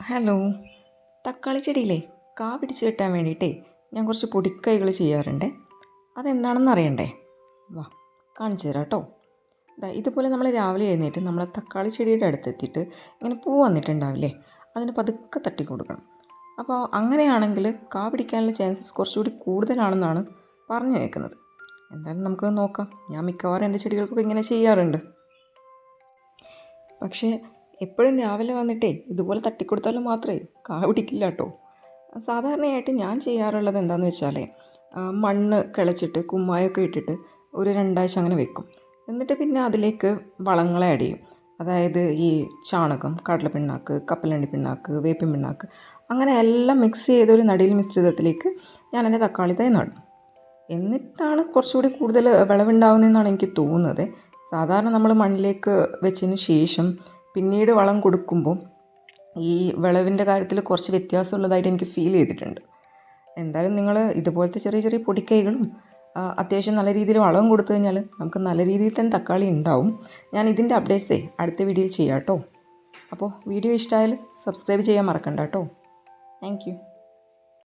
Hello. തക്കാളി ചെടിയിലെ കാ പിടിച്ച് കെട്ടാൻ വേണ്ടിയിട്ടേ ഞാൻ കുറച്ച് പൊടിക്കൈകൾ ചെയ്യാറുണ്ട്. അതെന്താണെന്ന് അറിയണ്ടേ? വാ കാണിച്ചു തരാം കേട്ടോ. ഇതുപോലെ നമ്മൾ രാവിലെ എഴുന്നേറ്റ് നമ്മൾ തക്കാളി ചെടിയുടെ അടുത്തെത്തിയിട്ട് ഇങ്ങനെ പൂ വന്നിട്ടുണ്ടാവില്ലേ, അതിന് പതുക്കെ തട്ടി കൊടുക്കണം. അപ്പോൾ അങ്ങനെയാണെങ്കിൽ കാ പിടിക്കാനുള്ള ചാൻസസ് കുറച്ചുകൂടി കൂടുതലാണെന്നാണ് പറഞ്ഞു കേൾക്കുന്നത്. എന്തായാലും നമുക്ക് നോക്കാം. ഞാൻ മിക്കവാറും എൻ്റെ ചെടികൾക്കൊക്കെ ഇങ്ങനെ ചെയ്യാറുണ്ട്. പക്ഷേ എപ്പോഴും രാവിലെ വന്നിട്ടേ ഇതുപോലെ തട്ടിക്കൊടുത്താലും മാത്രമേ കാ പിടിക്കില്ല കേട്ടോ. സാധാരണയായിട്ട് ഞാൻ ചെയ്യാറുള്ളത് എന്താണെന്ന് വെച്ചാൽ മണ്ണ് കിളച്ചിട്ട് കുമ്മായൊക്കെ ഇട്ടിട്ട് ഒരു 2 ആഴ്ച അങ്ങനെ വെക്കും. എന്നിട്ട് പിന്നെ അതിലേക്ക് വളങ്ങൾ ആഡ് ചെയ്യും. അതായത് ഈ ചാണകം, കടലപ്പിണ്ണാക്ക്, കപ്പലണ്ടി പിണ്ണാക്ക്, വേപ്പിൻ പിണ്ണാക്ക്, അങ്ങനെ എല്ലാം മിക്സ് ചെയ്തൊരു നടീൽ മിശ്രിതത്തിലേക്ക് ഞാൻ എൻ്റെ തക്കാളി തൈ നടും. എന്നിട്ടാണ് കുറച്ചുകൂടി കൂടുതൽ വിളവുണ്ടാവുന്നതെന്നാണ് എനിക്ക് തോന്നുന്നത്. സാധാരണ നമ്മൾ മണ്ണിലേക്ക് വെച്ചതിന് ശേഷം പിന്നീട് വളം കൊടുക്കുമ്പോൾ ഈ വിളവിൻ്റെ കാര്യത്തിൽ കുറച്ച് വ്യത്യാസമുള്ളതായിട്ട് എനിക്ക് ഫീൽ ചെയ്തിട്ടുണ്ട്. എന്തായാലും നിങ്ങൾ ഇതുപോലത്തെ ചെറിയ ചെറിയ പൊടിക്കൈകളും അത്യാവശ്യം നല്ല രീതിയിൽ വളം കൊടുത്തു കഴിഞ്ഞാൽ നമുക്ക് നല്ല രീതിയിൽ തന്നെ തക്കാളി ഉണ്ടാവും. ഞാൻ ഇതിൻ്റെ അപ്ഡേറ്റ്സേ അടുത്ത വീഡിയോയിൽ ചെയ്യാം കേട്ടോ. അപ്പോൾ വീഡിയോ ഇഷ്ടമായാൽ സബ്സ്ക്രൈബ് ചെയ്യാൻ മറക്കണ്ട കേട്ടോ. Thank you.